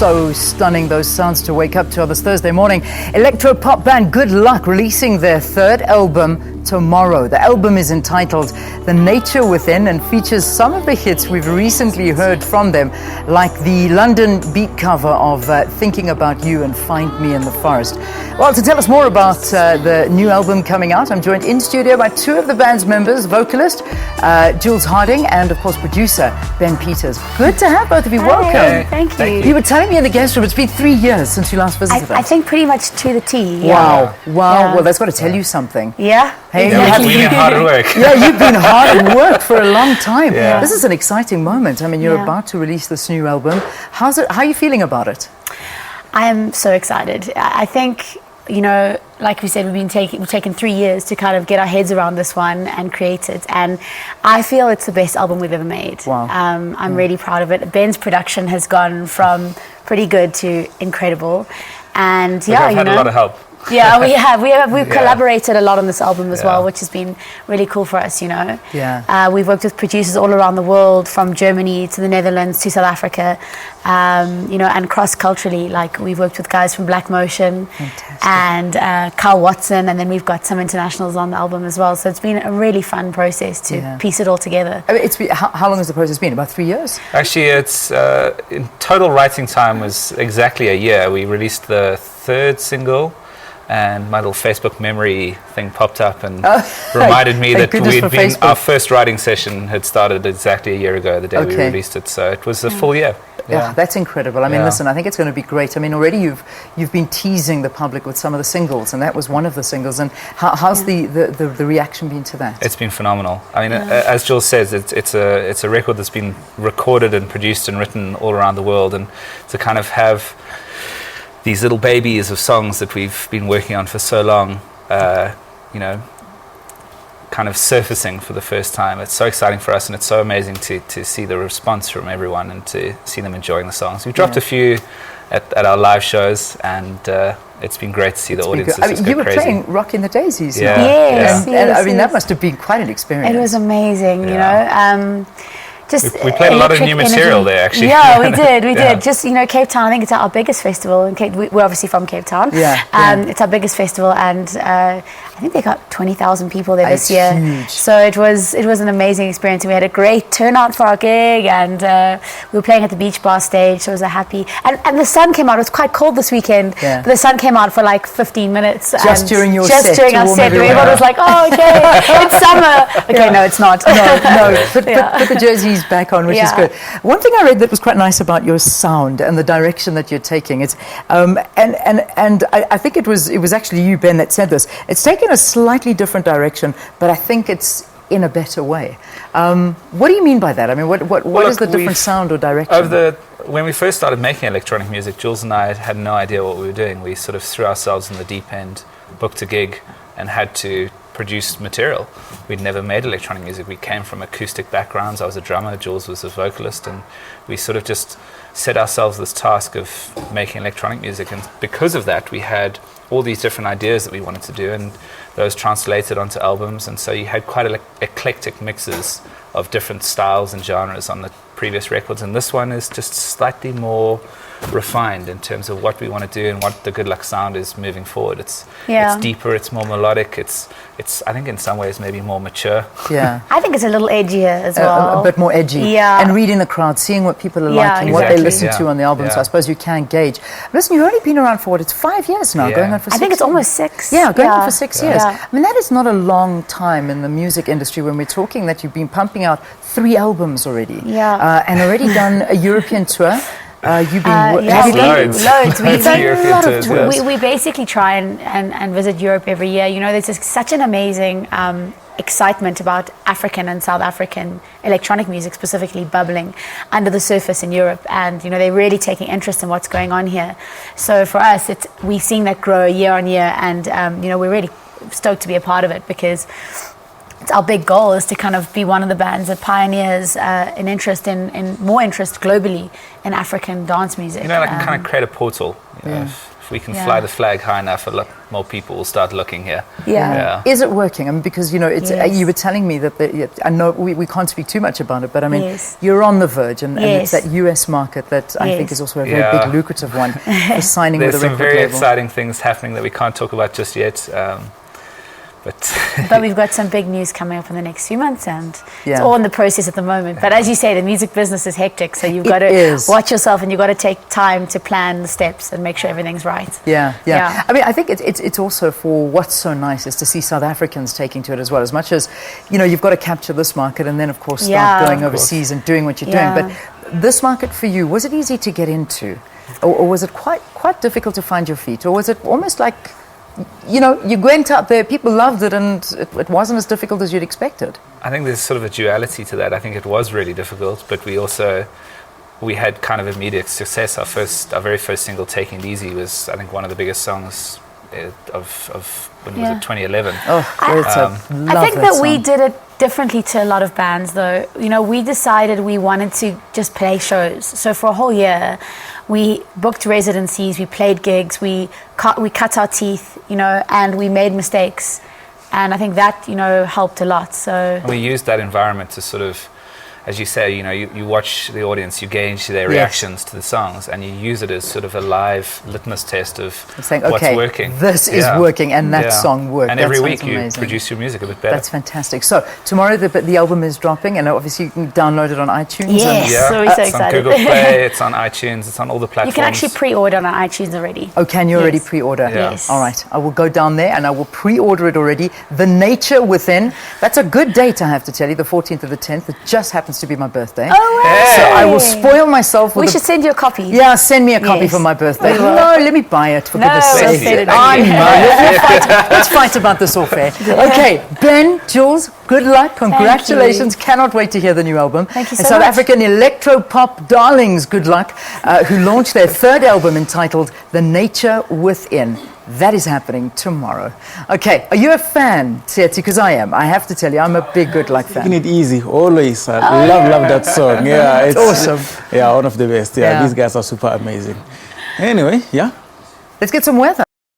so stunning, those sounds to wake up to on this Thursday morning. Electro-pop band GoodLuck releasing their third album tomorrow. The album is entitled The Nature Within and features some of the hits we've recently heard from them, like the London beat cover of Thinking About You and Find Me in the Forest. Well, to tell us more about the new album coming out, I'm joined in studio by two of the band's members, vocalist Juliet Harding and, of course, producer Ben Peters. Good to have both of you. Welcome. Thank you. You were telling me in the guest room it's been 3 years since you last visited us. I think pretty much to the T. Wow. Yeah. Well, that's got to tell you something. Yeah. Hey, exactly. We've been hard at work. Yeah, you've been hard at work for a long time. Yeah. This is an exciting moment. I mean, you're about to release this new album. How are you feeling about it? I am so excited. I think, like we said, we've taken 3 years to kind of get our heads around this one and create it. And I feel it's the best album we've ever made. Wow. I'm really proud of it. Ben's production has gone from pretty good to incredible. And We've had a lot of help. Yeah, we've collaborated a lot on this album as well, which has been really cool for us, Yeah. We've worked with producers all around the world, from Germany to the Netherlands to South Africa, and cross-culturally, like we've worked with guys from Black Motion. Fantastic. And Carl Watson, and then we've got some internationals on the album as well. So it's been a really fun process to piece it all together. I mean, how long has the process been? About 3 years? Actually, it's in total writing time was exactly a year. We released the third single, and my little Facebook memory thing popped up and reminded me that our first writing session had started exactly a year ago, the day we released it. So it was a full year. Yeah, that's incredible. I mean, listen, I think it's going to be great. I mean, already you've been teasing the public with some of the singles, and that was one of the singles. And how's the reaction been to that? It's been phenomenal. I mean, as Jules says, it's a record that's been recorded and produced and written all around the world, and to kind of have these little babies of songs that we've been working on for so long, kind of surfacing for the first time. It's so exciting for us, and it's so amazing to see the response from everyone and to see them enjoying the songs. We've dropped a few at our live shows, and it's been great to see the audiences I mean, you were crazy. playing Rock in the Daisies. Yeah. Yes, and I mean, that must have been quite an experience. It was amazing, We played a lot of new material there, actually. Yeah, we did. Just, Cape Town, I think it's our biggest festival. We're obviously from Cape Town. It's our biggest festival, and I think they got 20,000 people there this year. Huge. So it was an amazing experience. And we had a great turnout for our gig, and we were playing at the Beach Bar stage, so it was a happy... And the sun came out. It was quite cold this weekend, but the sun came out for like 15 minutes. Just during your set. Just during our set. Everyone was like, oh, okay, it's summer. Okay, no, it's not. No. Put the jerseys back on, which is good. One thing I read that was quite nice about your sound and the direction that you're taking, it's and I think it was actually you, Ben, that said this. It's taken a slightly different direction, but I think it's in a better way. What do you mean by that? I mean, what is the different sound or direction? When we first started making electronic music, Jules and I had no idea what we were doing. We sort of threw ourselves in the deep end, booked a gig, and had to produce material. We'd never made electronic music. We came from acoustic backgrounds. I was a drummer, Jules was a vocalist, and we sort of just set ourselves this task of making electronic music. And because of that, we had all these different ideas that we wanted to do, and those translated onto albums. And so you had quite eclectic mixes of different styles and genres on the previous records, and this one is just slightly more refined in terms of what we want to do and what the GoodLuck sound is moving forward. It's deeper, it's more melodic, it's I think in some ways maybe more mature. Yeah. I think it's a little edgier as well. A bit more edgy. Yeah. And reading the crowd, seeing what people are liking, what they listen to on the album, so I suppose you can gauge. Listen, you've only been around for it's 5 years now, going on for 6 years. I think it's almost 6. Yeah, going on for 6 years. Yeah. I mean, that is not a long time in the music industry when we're talking that you've been pumping out 3 albums already. Yeah. And already done a European tour. You've been have you done loads. We've done a lot of tours. We basically try and visit Europe every year. There's just such an amazing excitement about African and South African electronic music specifically bubbling under the surface in Europe, and they're really taking interest in what's going on here. So for us, we're seeing that grow year on year, and we're really stoked to be a part of it, because it's our big goal is to kind of be one of the bands that pioneers an interest in more interest globally in African dance music. Kind of create a portal If we can fly the flag high enough, a lot more people will start looking here. Yeah. Is it working? I mean, because, you know, it's, you were telling me that, I know we can't speak too much about it, but I mean, you're on the verge, and it's that US market that I think is also a very big, lucrative one for signing with a record label. There's some very exciting things happening that we can't talk about just yet. But we've got some big news coming up in the next few months, and it's all in the process at the moment. But as you say, the music business is hectic, so you've got to watch yourself, and you've got to take time to plan the steps and make sure everything's right. Yeah. I mean, I think it's also, for what's so nice is to see South Africans taking to it as well. As much as, you know, you've got to capture this market and then, of course, start going overseas and doing what you're doing. But this market for you, was it easy to get into? Or was it quite difficult to find your feet? Or was it almost like, you know, you went out there, people loved it, and it wasn't as difficult as you'd expected? I think there's sort of a duality to that. I think it was really difficult, but we had kind of immediate success. Our very first single, Taking It Easy, was, I think, one of the biggest songs of when was it, 2011. I think that we did it differently to a lot of bands, though. You know, we decided we wanted to just play shows. So for a whole year, we booked residencies, we played gigs, we cut our teeth, you know, and we made mistakes. And I think that, you know, helped a lot. So we used that environment to sort of, as you say, you know, you watch the audience, you gauge their reactions to the songs, and you use it as sort of a live litmus test of saying, what's working. This is working, and that song worked. And every week you produce your music a bit better. That's fantastic. So tomorrow the album is dropping, and obviously you can download it on iTunes. Yes, so we're so excited. It's on Google Play, it's on iTunes, it's on all the platforms. You can actually pre-order on iTunes already. Oh, can you already pre-order? Yes. All right, I will go down there and I will pre-order it already. The Nature Within. That's a good date, I have to tell you, the 14th of the 10th. It just happens to be my birthday. Oh, right. So I will spoil myself with We should send you a copy. Yeah, send me a copy for my birthday. No, let me buy it, for goodness sake. Let's fight about this off air. Okay, Ben, Jules, good luck. Congratulations. Cannot wait to hear the new album. Thank you so South much. African electro-pop darlings, Good Luck, who launched their third album entitled The Nature Within. That is happening tomorrow. Okay, are you a fan, Tsietsi? Because I am. I have to tell you, I'm a big Good Luck fan. Taking It Easy, always. Love that song. Yeah, it's awesome. Yeah, one of the best. Yeah, these guys are super amazing. Anyway, let's get some weather.